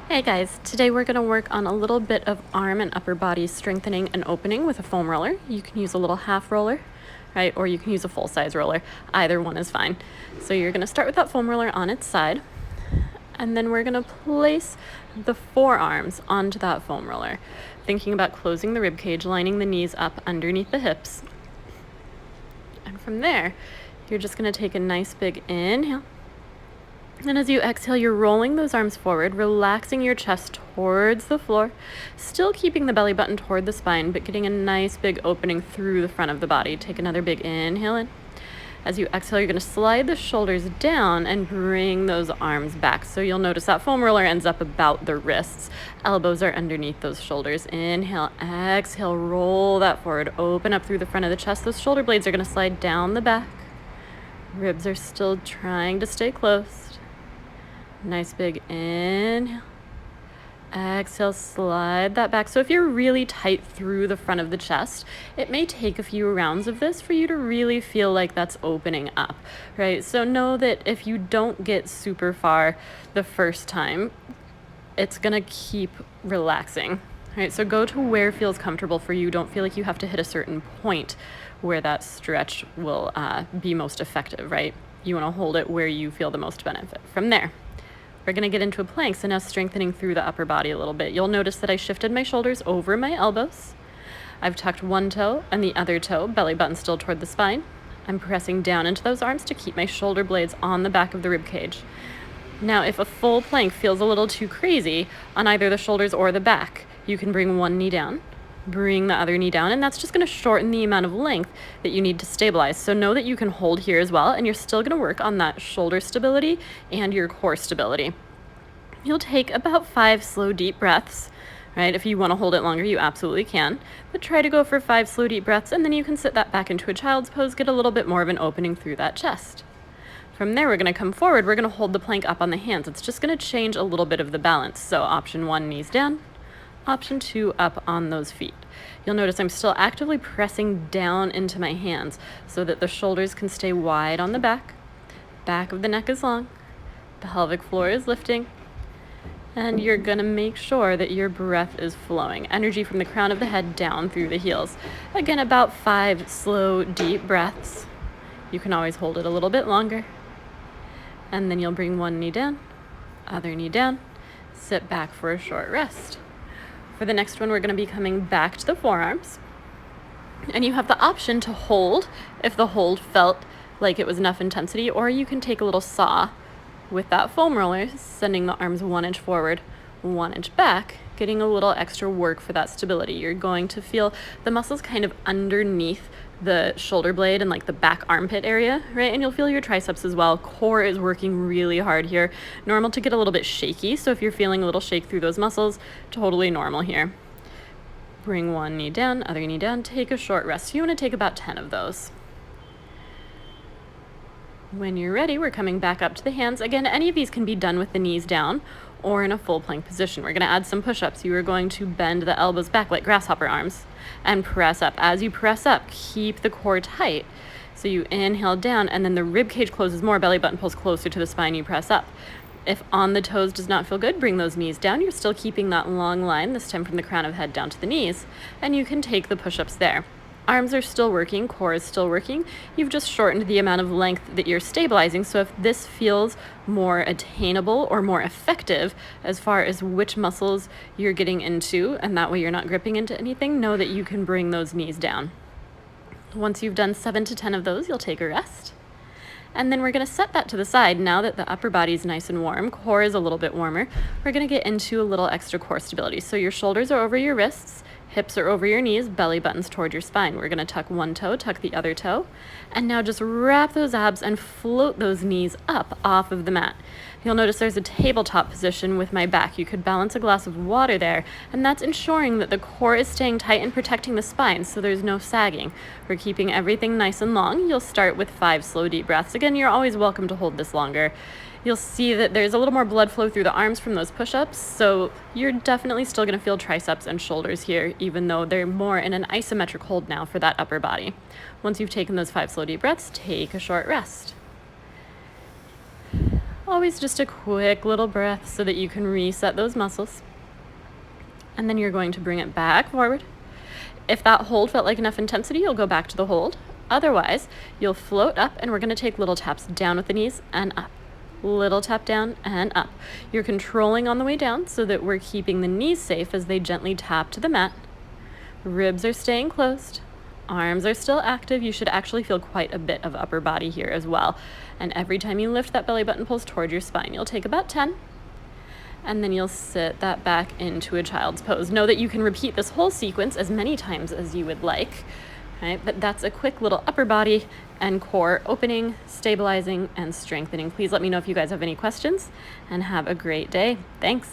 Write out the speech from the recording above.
Hey guys, today we're going to work on a little bit of arm and upper body strengthening and opening with a foam roller. You can use a little half roller, right? Or you can use a full size roller. Either one is fine. So you're going to start with that foam roller on its side, and then we're going to place the forearms onto that foam roller, thinking about closing the rib cage, lining the knees up underneath the hips. And from there, you're just going to take a nice big inhale. And as you exhale, you're rolling those arms forward, relaxing your chest towards the floor, still keeping the belly button toward the spine, but getting a nice big opening through the front of the body. Take another big inhale in. As you exhale, you're going to slide the shoulders down and bring those arms back. So you'll notice that foam roller ends up about the wrists. Elbows are underneath those shoulders. Inhale, exhale, roll that forward. Open up through the front of the chest. Those shoulder blades are going to slide down the back. Ribs are still trying to stay closed. Nice big inhale. Exhale, slide that back. So if you're really tight through the front of the chest, it may take a few rounds of this for you to really feel like that's opening up, right? So know that if you don't get super far the first time, it's gonna keep relaxing, right? So go to where feels comfortable for you. Don't feel like you have to hit a certain point where that stretch will be most effective, right? You wanna hold it where you feel the most benefit. From there, we're going to get into a plank, so now strengthening through the upper body a little bit. You'll notice that I shifted my shoulders over my elbows. I've tucked one toe and the other toe, belly button still toward the spine. I'm pressing down into those arms to keep my shoulder blades on the back of the rib cage. Now, if a full plank feels a little too crazy on either the shoulders or the back, you can bring one knee down, bring the other knee down, and that's just going to shorten the amount of length that you need to stabilize. So know that you can hold here as well, and you're still going to work on that shoulder stability and your core stability. You'll take about 5 slow, deep breaths, right? If you want to hold it longer, you absolutely can, but try to go for 5 slow, deep breaths, and then you can sit that back into a child's pose, get a little bit more of an opening through that chest. From there, we're going to come forward. We're going to hold the plank up on the hands. It's just going to change a little bit of the balance. So option 1, knees down. Option 2, up on those feet. You'll notice I'm still actively pressing down into my hands so that the shoulders can stay wide on the back. Back of the neck is long. The pelvic floor is lifting. And you're going to make sure that your breath is flowing. Energy from the crown of the head down through the heels. Again, about 5 slow, deep breaths. You can always hold it a little bit longer. And then you'll bring one knee down, other knee down, sit back for a short rest. For the next one, we're going to be coming back to the forearms. And you have the option to hold if the hold felt like it was enough intensity, or you can take a little saw with that foam roller, sending the arms 1 inch forward, 1 inch back, getting a little extra work for that stability. You're going to feel the muscles kind of underneath the shoulder blade and like the back armpit area, right? And you'll feel your triceps as well. Core is working really hard here. Normal to get a little bit shaky. So if you're feeling a little shake through those muscles, totally normal here. Bring one knee down, other knee down, take a short rest. You want to take about 10 of those. When you're ready, we're coming back up to the hands. Again, any of these can be done with the knees down or in a full plank position. We're going to add some push-ups. You are going to bend the elbows back like grasshopper arms and press up. As you press up, keep the core tight. So you inhale down, and then the rib cage closes more, belly button pulls closer to the spine, you press up. If on the toes does not feel good, bring those knees down. You're still keeping that long line, this time from the crown of head down to the knees, and you can take the push-ups there. Arms are still working, core is still working. You've just shortened the amount of length that you're stabilizing. So if this feels more attainable or more effective as far as which muscles you're getting into, and that way you're not gripping into anything, know that you can bring those knees down. Once you've done 7 to 10 of those, you'll take a rest. And then we're going to set that to the side. Now that the upper body is nice and warm, core is a little bit warmer, we're going to get into a little extra core stability. So your shoulders are over your wrists, hips are over your knees, belly button's toward your spine. We're going to tuck one toe, tuck the other toe, and now just wrap those abs and float those knees up off of the mat. You'll notice there's a tabletop position with my back. You could balance a glass of water there, and that's ensuring that the core is staying tight and protecting the spine so there's no sagging. We're keeping everything nice and long. You'll start with 5 slow, deep breaths. Again, you're always welcome to hold this longer. You'll see that there's a little more blood flow through the arms from those push-ups, so you're definitely still going to feel triceps and shoulders here, even though they're more in an isometric hold now for that upper body. Once you've taken those 5 slow, deep breaths, take a short rest. Always just a quick little breath so that you can reset those muscles. And then you're going to bring it back forward. If that hold felt like enough intensity, you'll go back to the hold. Otherwise, you'll float up, and we're going to take little taps down with the knees and up. Little tap down and up. You're controlling on the way down so that we're keeping the knees safe as they gently tap to the mat. Ribs are staying closed. Arms are still active. You should actually feel quite a bit of upper body here as well. And every time you lift, that belly button pulls toward your spine. You'll take about 10. And then you'll sit that back into a child's pose. Know that you can repeat this whole sequence as many times as you would like, right? But that's a quick little upper body and core opening, stabilizing, and strengthening. Please let me know if you guys have any questions, and have a great day. Thanks.